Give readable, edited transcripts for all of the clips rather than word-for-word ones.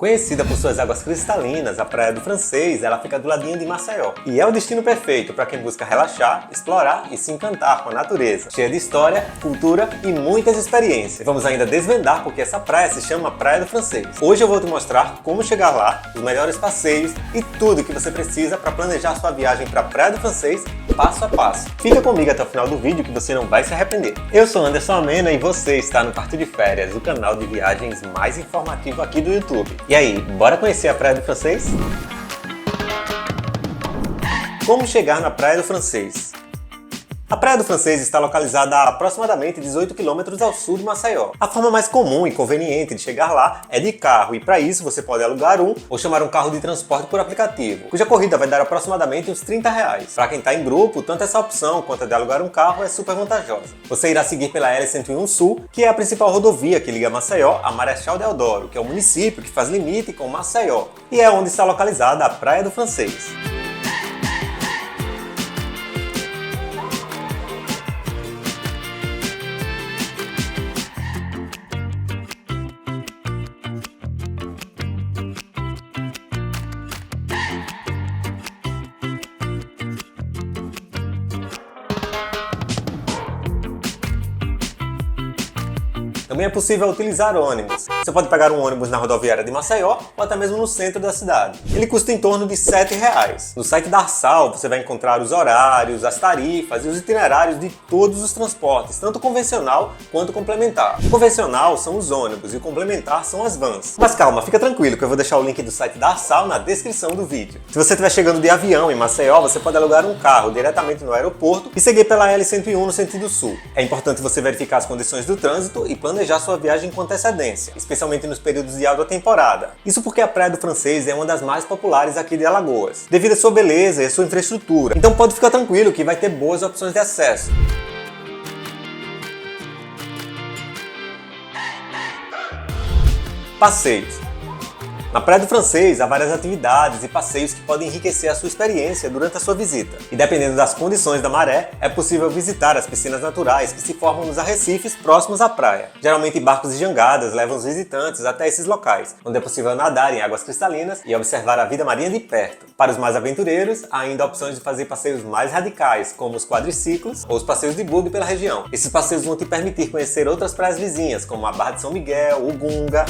Conhecida por suas águas cristalinas, a Praia do Francês, ela fica do ladinho de Maceió. E é o destino perfeito para quem busca relaxar, explorar e se encantar com a natureza. Cheia de história, cultura e muitas experiências. Vamos ainda desvendar porque essa praia se chama Praia do Francês. Hoje eu vou te mostrar como chegar lá, os melhores passeios e tudo que você precisa para planejar sua viagem para a Praia do Francês passo a passo. Fica comigo até o final do vídeo que você não vai se arrepender. Eu sou Anderson Amena e você está no Quarto de Férias, o canal de viagens mais informativo aqui do YouTube. E aí, bora conhecer a Praia do Francês? Como chegar na Praia do Francês? A Praia do Francês está localizada a aproximadamente 18 km ao sul de Maceió. A forma mais comum e conveniente de chegar lá é de carro, e para isso você pode alugar um ou chamar um carro de transporte por aplicativo, cuja corrida vai dar aproximadamente uns R$30. Para quem está em grupo, tanto essa opção quanto a de alugar um carro é super vantajosa. Você irá seguir pela L101 Sul, que é a principal rodovia que liga Maceió a Marechal Deodoro, que é o município que faz limite com Maceió, e é onde está localizada a Praia do Francês. Também é possível utilizar ônibus. Você pode pegar um ônibus na rodoviária de Maceió ou até mesmo no centro da cidade. Ele custa em torno de R$7. No site da Arsal você vai encontrar os horários, as tarifas e os itinerários de todos os transportes, tanto convencional quanto complementar. O convencional são os ônibus e o complementar são as vans. Mas calma, fica tranquilo que eu vou deixar o link do site da Arsal na descrição do vídeo. Se você estiver chegando de avião em Maceió, você pode alugar um carro diretamente no aeroporto e seguir pela L101 no sentido sul. É importante você verificar as condições do trânsito e planejar sua viagem com antecedência, especialmente nos períodos de alta temporada. Isso porque a Praia do Francês é uma das mais populares aqui de Alagoas, devido à sua beleza e à sua infraestrutura. Então pode ficar tranquilo que vai ter boas opções de acesso. Passeios. Na Praia do Francês há várias atividades e passeios que podem enriquecer a sua experiência durante a sua visita. E dependendo das condições da maré, é possível visitar as piscinas naturais que se formam nos arrecifes próximos à praia. Geralmente barcos e jangadas levam os visitantes até esses locais, onde é possível nadar em águas cristalinas e observar a vida marinha de perto. Para os mais aventureiros, há ainda opções de fazer passeios mais radicais, como os quadriciclos ou os passeios de buggy pela região. Esses passeios vão te permitir conhecer outras praias vizinhas, como a Barra de São Miguel, o Gunga.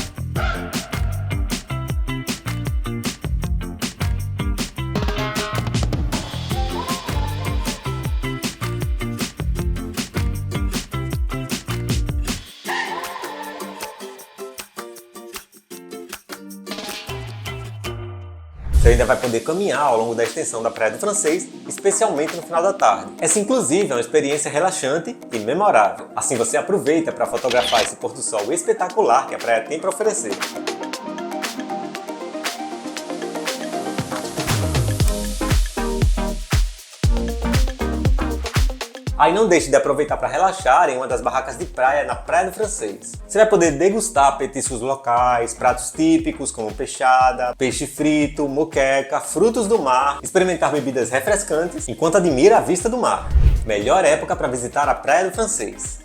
Você ainda vai poder caminhar ao longo da extensão da Praia do Francês, especialmente no final da tarde. Essa, inclusive, é uma experiência relaxante e memorável. Assim você aproveita para fotografar esse pôr do sol espetacular que a praia tem para oferecer. Aí não deixe de aproveitar para relaxar em uma das barracas de praia na Praia do Francês. Você vai poder degustar petiscos locais, pratos típicos como peixada, peixe frito, moqueca, frutos do mar, experimentar bebidas refrescantes enquanto admira a vista do mar. Melhor época para visitar a Praia do Francês.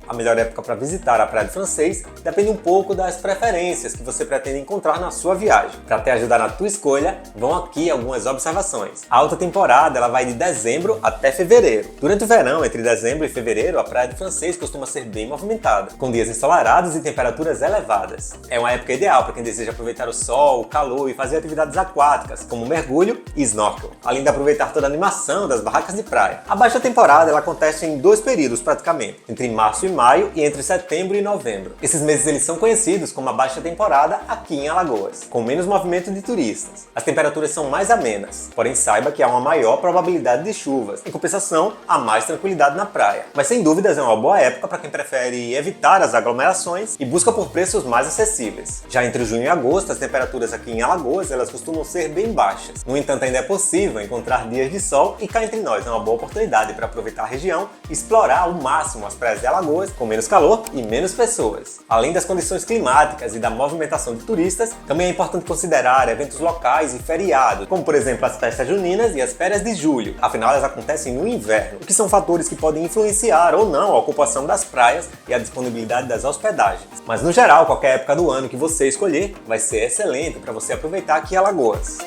A melhor época para visitar a Praia do Francês depende um pouco das preferências que você pretende encontrar na sua viagem. Para te ajudar na tua escolha, vão aqui algumas observações. A alta temporada ela vai de dezembro até fevereiro. Durante o verão, entre dezembro e fevereiro, a Praia do Francês costuma ser bem movimentada, com dias ensolarados e temperaturas elevadas. É uma época ideal para quem deseja aproveitar o sol, o calor e fazer atividades aquáticas, como mergulho e snorkel, além de aproveitar toda a animação das barracas de praia. A baixa temporada ela acontece em dois períodos praticamente, entre março e maio e entre setembro e novembro. Esses meses eles são conhecidos como a baixa temporada aqui em Alagoas, com menos movimento de turistas. As temperaturas são mais amenas, porém saiba que há uma maior probabilidade de chuvas. Em compensação, há mais tranquilidade na praia. Mas sem dúvidas é uma boa época para quem prefere evitar as aglomerações e busca por preços mais acessíveis. Já entre junho e agosto, as temperaturas aqui em Alagoas elas costumam ser bem baixas. No entanto, ainda é possível encontrar dias de sol e cá entre nós é uma boa oportunidade para aproveitar a região e explorar ao máximo as praias de Alagoas pessoas, com menos calor e menos pessoas. Além das condições climáticas e da movimentação de turistas, também é importante considerar eventos locais e feriados, como por exemplo as festas juninas e as férias de julho. Afinal, elas acontecem no inverno, o que são fatores que podem influenciar ou não a ocupação das praias e a disponibilidade das hospedagens. Mas no geral, qualquer época do ano que você escolher vai ser excelente para você aproveitar aqui em Alagoas.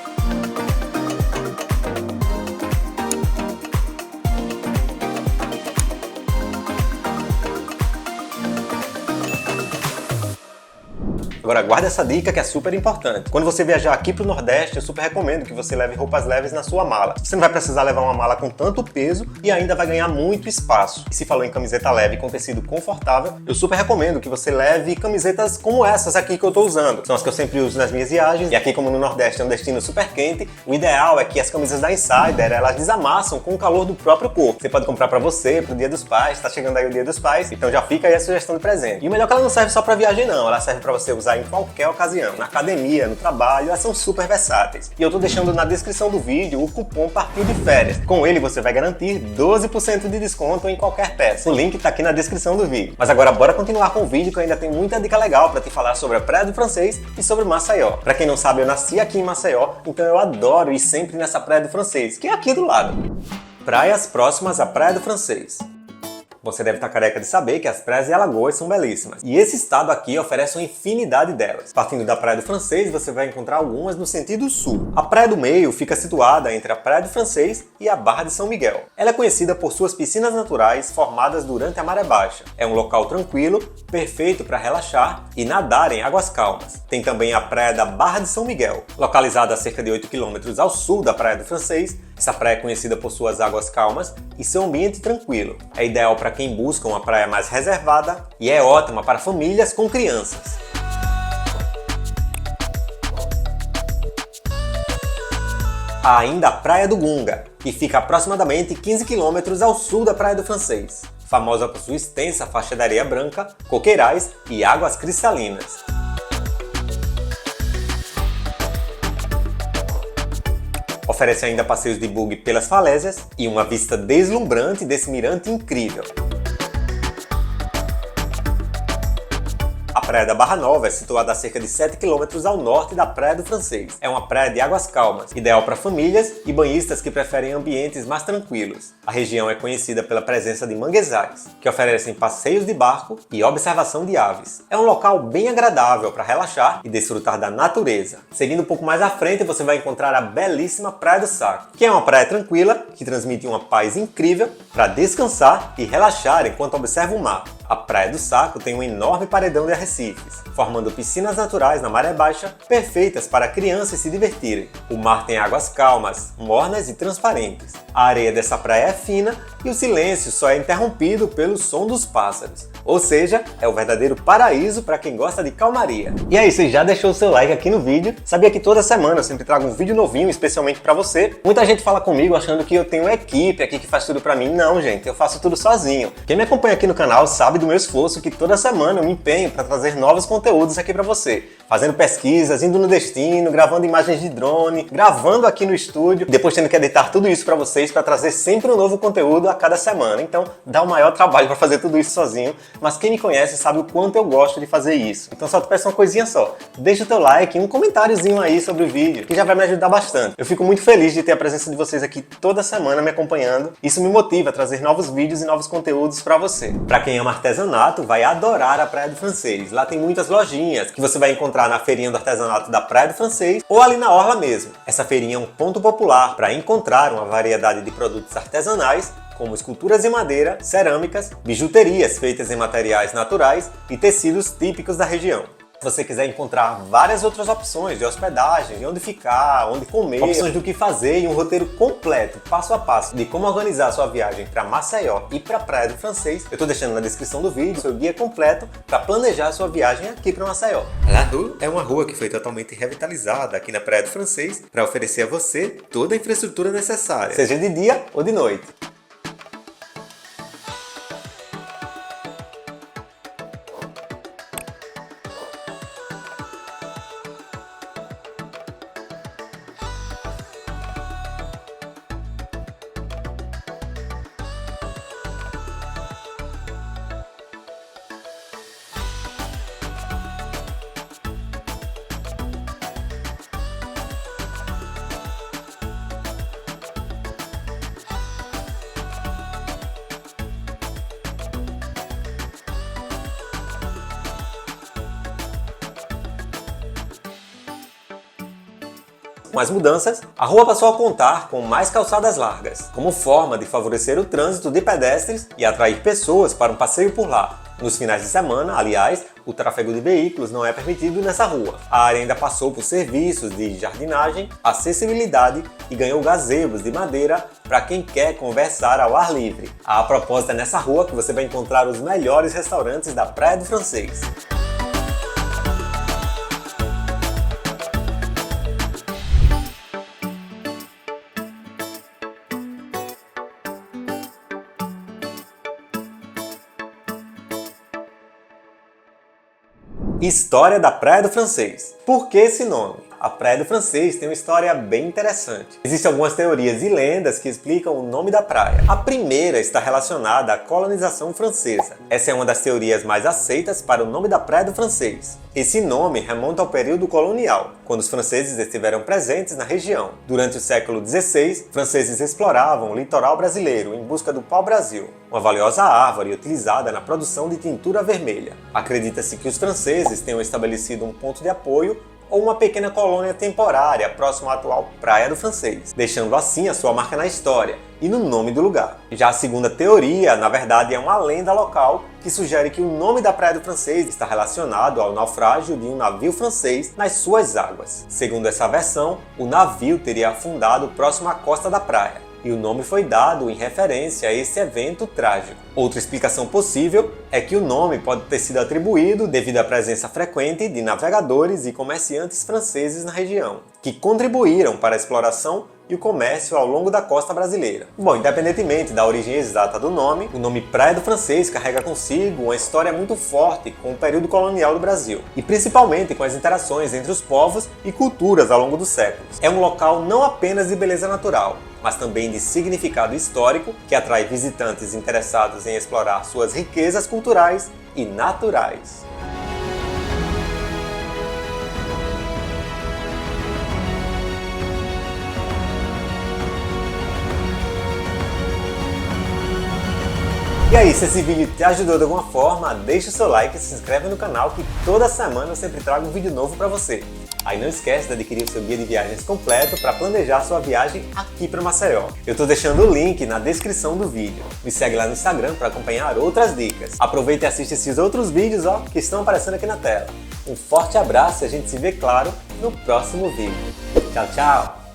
Agora guarda essa dica que é super importante. Quando você viajar aqui pro Nordeste, eu super recomendo que você leve roupas leves na sua mala. Você não vai precisar levar uma mala com tanto peso e ainda vai ganhar muito espaço. E se falou em camiseta leve com tecido confortável, eu super recomendo que você leve camisetas como essas aqui que eu tô usando. São as que eu sempre uso nas minhas viagens. E aqui, como no Nordeste é um destino super quente, o ideal é que as camisas da Insider, elas desamassam com o calor do próprio corpo. Você pode comprar pra você, pro Dia dos Pais, tá chegando aí o Dia dos Pais, então já fica aí a sugestão de presente. E o melhor é que ela não serve só pra viagem não, ela serve pra você usar em qualquer ocasião, na academia, no trabalho, elas são super versáteis. E eu tô deixando na descrição do vídeo o cupom Partiu de Férias. Com ele você vai garantir 12% de desconto em qualquer peça. O link tá aqui na descrição do vídeo. Mas agora bora continuar com o vídeo que eu ainda tenho muita dica legal pra te falar sobre a Praia do Francês e sobre Maceió. Pra quem não sabe, eu nasci aqui em Maceió, então eu adoro ir sempre nessa Praia do Francês, que é aqui do lado. Praias próximas à Praia do Francês. Você deve estar careca de saber que as praias de Alagoas são belíssimas. E esse estado aqui oferece uma infinidade delas. Partindo da Praia do Francês, você vai encontrar algumas no sentido sul. A Praia do Meio fica situada entre a Praia do Francês e a Barra de São Miguel. Ela é conhecida por suas piscinas naturais formadas durante a maré baixa. É um local tranquilo, perfeito para relaxar e nadar em águas calmas. Tem também a Praia da Barra de São Miguel, localizada a cerca de 8 km ao sul da Praia do Francês. Essa praia é conhecida por suas águas calmas e seu ambiente tranquilo. É ideal para quem busca uma praia mais reservada e é ótima para famílias com crianças. Há ainda a Praia do Gunga, que fica aproximadamente 15 km ao sul da Praia do Francês, famosa por sua extensa faixa de areia branca, coqueirais e águas cristalinas. Oferece ainda passeios de buggy pelas falésias e uma vista deslumbrante desse mirante incrível. A Praia da Barra Nova é situada a cerca de 7 km ao norte da Praia do Francês. É uma praia de águas calmas, ideal para famílias e banhistas que preferem ambientes mais tranquilos. A região é conhecida pela presença de manguezais, que oferecem passeios de barco e observação de aves. É um local bem agradável para relaxar e desfrutar da natureza. Seguindo um pouco mais à frente, você vai encontrar a belíssima Praia do Saco, que é uma praia tranquila, que transmite uma paz incrível para descansar e relaxar enquanto observa o mar. A Praia do Saco tem um enorme paredão de arrecifes, formando piscinas naturais na maré baixa, perfeitas para crianças se divertirem. O mar tem águas calmas, mornas e transparentes. A areia dessa praia é fina e o silêncio só é interrompido pelo som dos pássaros. Ou seja, é o verdadeiro paraíso para quem gosta de calmaria. E aí, você já deixou o seu like aqui no vídeo? Sabia que toda semana eu sempre trago um vídeo novinho especialmente para você? Muita gente fala comigo achando que eu tenho uma equipe aqui que faz tudo para mim. Não, gente, eu faço tudo sozinho. Quem me acompanha aqui no canal sabe do meu esforço que toda semana eu me empenho para trazer novos conteúdos aqui para você. Fazendo pesquisas, indo no destino, gravando imagens de drone, gravando aqui no estúdio, depois tendo que editar tudo isso para vocês para trazer sempre um novo conteúdo a cada semana. Então dá o maior trabalho para fazer tudo isso sozinho, mas quem me conhece sabe o quanto eu gosto de fazer isso. Então só te peço uma coisinha só, deixa o teu like e um comentáriozinho aí sobre o vídeo, que já vai me ajudar bastante. Eu fico muito feliz de ter a presença de vocês aqui toda semana me acompanhando. Isso me motiva a trazer novos vídeos e novos conteúdos para você. Para quem ama artesanato, vai adorar a Praia do Francês. Lá tem muitas lojinhas que você vai encontrar na feirinha do artesanato da Praia do Francês ou ali na orla mesmo. Essa feirinha é um ponto popular para encontrar uma variedade de produtos artesanais, como esculturas em madeira, cerâmicas, bijuterias feitas em materiais naturais e tecidos típicos da região. Se você quiser encontrar várias outras opções de hospedagem, de onde ficar, onde comer, opções do que fazer e um roteiro completo, passo a passo, de como organizar sua viagem para Maceió e para a Praia do Francês, eu estou deixando na descrição do vídeo seu guia completo para planejar sua viagem aqui para Maceió. La Rue é uma rua que foi totalmente revitalizada aqui na Praia do Francês para oferecer a você toda a infraestrutura necessária, seja de dia ou de noite. Com as mudanças, a rua passou a contar com mais calçadas largas, como forma de favorecer o trânsito de pedestres e atrair pessoas para um passeio por lá. Nos finais de semana, aliás, o tráfego de veículos não é permitido nessa rua. A área ainda passou por serviços de jardinagem, acessibilidade e ganhou gazebos de madeira para quem quer conversar ao ar livre. A propósito, é nessa rua que você vai encontrar os melhores restaurantes da Praia do Francês. História da Praia do Francês. Por que esse nome? A Praia do Francês tem uma história bem interessante. Existem algumas teorias e lendas que explicam o nome da praia. A primeira está relacionada à colonização francesa. Essa é uma das teorias mais aceitas para o nome da Praia do Francês. Esse nome remonta ao período colonial, quando os franceses estiveram presentes na região. Durante o século XVI, franceses exploravam o litoral brasileiro em busca do pau-brasil, uma valiosa árvore utilizada na produção de tintura vermelha. Acredita-se que os franceses tenham estabelecido um ponto de apoio ou uma pequena colônia temporária próximo à atual Praia do Francês, deixando assim a sua marca na história e no nome do lugar. Já a segunda teoria, na verdade, é uma lenda local que sugere que o nome da Praia do Francês está relacionado ao naufrágio de um navio francês nas suas águas. Segundo essa versão, o navio teria afundado próximo à costa da praia, e o nome foi dado em referência a esse evento trágico. Outra explicação possível é que o nome pode ter sido atribuído devido à presença frequente de navegadores e comerciantes franceses na região, que contribuíram para a exploração e o comércio ao longo da costa brasileira. Bom, independentemente da origem exata do nome, o nome Praia do Francês carrega consigo uma história muito forte com o período colonial do Brasil, e principalmente com as interações entre os povos e culturas ao longo dos séculos. É um local não apenas de beleza natural, mas também de significado histórico que atrai visitantes interessados em explorar suas riquezas culturais e naturais. E aí, se esse vídeo te ajudou de alguma forma, deixa o seu like e se inscreve no canal que toda semana eu sempre trago um vídeo novo para você. Aí não esquece de adquirir o seu guia de viagens completo para planejar sua viagem aqui para Maceió. Eu estou deixando o link na descrição do vídeo. Me segue lá no Instagram para acompanhar outras dicas. Aproveita e assiste esses outros vídeos que estão aparecendo aqui na tela. Um forte abraço e a gente se vê, claro, no próximo vídeo. Tchau, tchau!